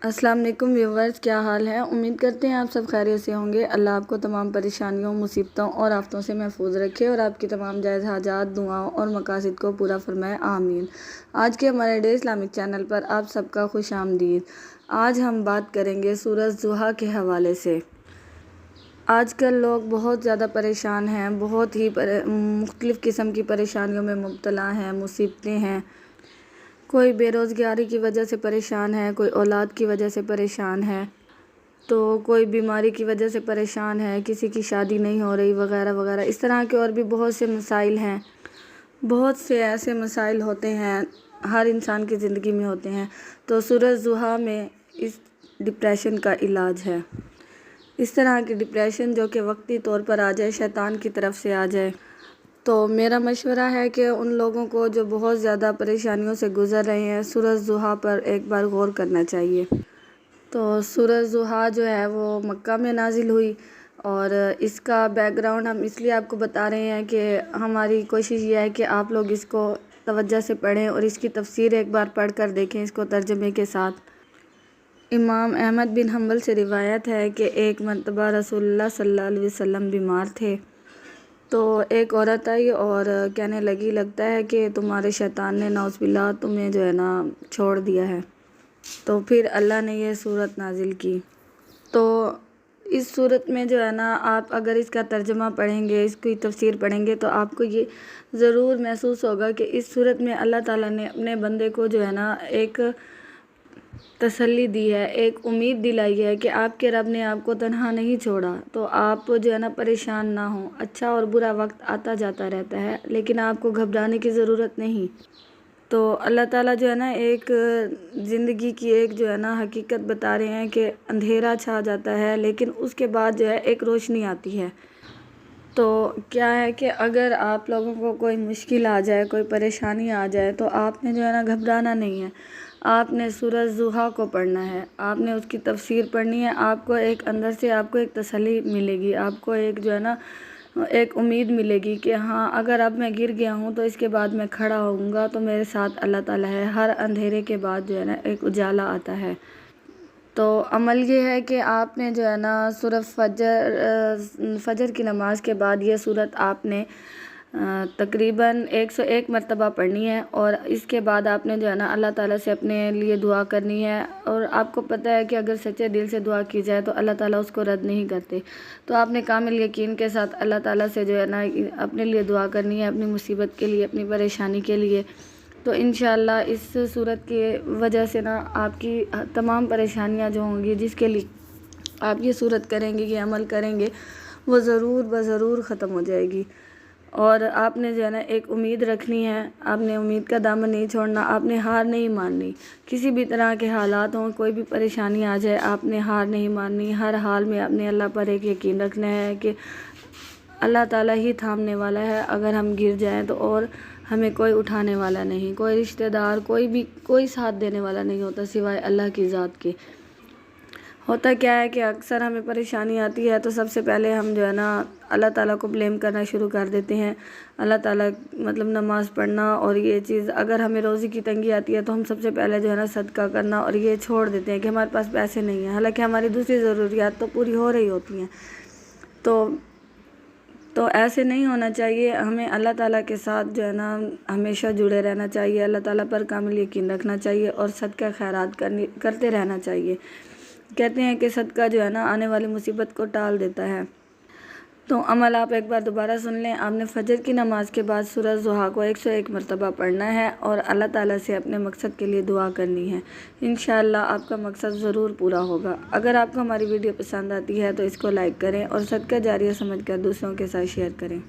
السلام علیکم ویورز، کیا حال ہے؟ امید کرتے ہیں آپ سب خیریت سے ہوں گے۔ اللہ آپ کو تمام پریشانیوں، مصیبتوں اور آفتوں سے محفوظ رکھے اور آپ کی تمام جائز حاجات، دعاؤں اور مقاصد کو پورا فرمائے، آمین۔ آج کے ہمارے ڈے اسلامک چینل پر آپ سب کا خوش آمدید۔ آج ہم بات کریں گے سورۃ ضحیٰ کے حوالے سے۔ آج کل لوگ بہت زیادہ پریشان ہیں، بہت ہی مختلف قسم کی پریشانیوں میں مبتلا ہیں، مصیبتیں ہیں۔ کوئی بے روزگاری کی وجہ سے پریشان ہے، کوئی اولاد کی وجہ سے پریشان ہے، تو کوئی بیماری کی وجہ سے پریشان ہے، کسی کی شادی نہیں ہو رہی وغیرہ وغیرہ۔ اس طرح کے اور بھی بہت سے مسائل ہیں، بہت سے ایسے مسائل ہوتے ہیں، ہر انسان کی زندگی میں ہوتے ہیں۔ تو سورۃ ضحیٰ میں اس ڈپریشن کا علاج ہے۔ اس طرح کی ڈپریشن جو کہ وقتی طور پر آ جائے، شیطان کی طرف سے آ جائے، تو میرا مشورہ ہے کہ ان لوگوں کو جو بہت زیادہ پریشانیوں سے گزر رہے ہیں، سورۃ ضحیٰ پر ایک بار غور کرنا چاہیے۔ تو سورۃ ضحیٰ جو ہے وہ مکہ میں نازل ہوئی، اور اس کا بیک گراؤنڈ ہم اس لیے آپ کو بتا رہے ہیں کہ ہماری کوشش یہ ہے کہ آپ لوگ اس کو توجہ سے پڑھیں اور اس کی تفسیر ایک بار پڑھ کر دیکھیں، اس کو ترجمے کے ساتھ۔ امام احمد بن حنبل سے روایت ہے کہ ایک مرتبہ رسول اللہ صلی اللہ علیہ وسلم بیمار تھے، تو ایک عورت آئی اور کہنے لگی، لگتا ہے کہ تمہارے شیطان نے نعوذ باللہ تمہیں جو ہے نا چھوڑ دیا ہے۔ تو پھر اللہ نے یہ صورت نازل کی۔ تو اس صورت میں جو ہے نا آپ اگر اس کا ترجمہ پڑھیں گے، اس کی تفسیر پڑھیں گے، تو آپ کو یہ ضرور محسوس ہوگا کہ اس صورت میں اللہ تعالیٰ نے اپنے بندے کو جو ہے نا ایک تسلی دی ہے، ایک امید دلائی ہے کہ آپ کے رب نے آپ کو تنہا نہیں چھوڑا۔ تو آپ جو ہے نا پریشان نہ ہوں، اچھا اور برا وقت آتا جاتا رہتا ہے، لیکن آپ کو گھبرانے کی ضرورت نہیں۔ تو اللہ تعالیٰ جو ہے نا ایک زندگی کی ایک جو ہے نا حقیقت بتا رہے ہیں کہ اندھیرا چھا جاتا ہے، لیکن اس کے بعد جو ہے ایک روشنی آتی ہے۔ تو کیا ہے کہ اگر آپ لوگوں کو کوئی مشکل آ جائے، کوئی پریشانی آ جائے، تو آپ نے جو ہے نا گھبرانا نہیں ہے۔ آپ نے سورۃ ضحیٰ کو پڑھنا ہے، آپ نے اس کی تفسیر پڑھنی ہے۔ آپ کو ایک اندر سے آپ کو ایک تسلی ملے گی، آپ کو ایک جو ہے نا ایک امید ملے گی کہ ہاں اگر اب میں گر گیا ہوں تو اس کے بعد میں کھڑا ہوں گا، تو میرے ساتھ اللہ تعالیٰ ہے۔ ہر اندھیرے کے بعد جو ہے نا ایک اجالا آتا ہے۔ تو عمل یہ ہے کہ آپ نے جو ہے نا سورۃ فجر کی نماز کے بعد یہ سورت آپ نے تقریباً 101 مرتبہ پڑھنی ہے، اور اس کے بعد آپ نے جو ہے نا اللہ تعالیٰ سے اپنے لیے دعا کرنی ہے۔ اور آپ کو پتہ ہے کہ اگر سچے دل سے دعا کی جائے تو اللہ تعالیٰ اس کو رد نہیں کرتے۔ تو آپ نے کامل یقین کے ساتھ اللہ تعالیٰ سے جو ہے نا اپنے لیے دعا کرنی ہے، اپنی مصیبت کے لیے، اپنی پریشانی کے لیے۔ تو انشاءاللہ اس صورت کی وجہ سے نا آپ کی تمام پریشانیاں جو ہوں گی، جس کے لیے آپ یہ صورت کریں گے، یہ عمل کریں گے، وہ ضرور بضرور ختم ہو جائے گی۔ اور آپ نے جو ہے نا ایک امید رکھنی ہے، آپ نے امید کا دامن نہیں چھوڑنا، آپ نے ہار نہیں ماننی۔ کسی بھی طرح کے حالات ہوں، کوئی بھی پریشانی آ جائے، آپ نے ہار نہیں ماننی۔ ہر حال میں آپ نے اللہ پر ایک یقین رکھنا ہے کہ اللہ تعالیٰ ہی تھامنے والا ہے۔ اگر ہم گر جائیں تو اور ہمیں کوئی اٹھانے والا نہیں، کوئی رشتہ دار، کوئی ساتھ دینے والا نہیں ہوتا سوائے اللہ کی ذات کے۔ ہوتا کیا ہے کہ اکثر ہمیں پریشانی آتی ہے تو سب سے پہلے ہم جو ہے نا اللہ تعالیٰ کو بلیم کرنا شروع کر دیتے ہیں۔ اللہ تعالیٰ مطلب نماز پڑھنا اور یہ چیز، اگر ہمیں روزی کی تنگی آتی ہے تو ہم سب سے پہلے جو ہے نا صدقہ کرنا اور یہ چھوڑ دیتے ہیں کہ ہمارے پاس پیسے نہیں ہیں، حالانکہ ہماری دوسری ضروریات تو پوری ہو رہی ہوتی ہیں۔ تو ایسے نہیں ہونا چاہیے۔ ہمیں اللہ تعالیٰ کے ساتھ جو ہے نا ہمیشہ جڑے رہنا چاہیے، اللہ تعالیٰ پر کامل یقین رکھنا چاہیے اور صدقہ خیرات کرتے رہنا چاہیے۔ کہتے ہیں کہ صدقہ جو ہے نا آنے والی مصیبت کو ٹال دیتا ہے۔ تو عمل آپ ایک بار دوبارہ سن لیں۔ آپ نے فجر کی نماز کے بعد سورۃ ضحیٰ کو 101 مرتبہ پڑھنا ہے اور اللہ تعالیٰ سے اپنے مقصد کے لیے دعا کرنی ہے۔ انشاءاللہ آپ کا مقصد ضرور پورا ہوگا۔ اگر آپ کو ہماری ویڈیو پسند آتی ہے تو اس کو لائک کریں اور صدقہ جاریہ سمجھ کر دوسروں کے ساتھ شیئر کریں۔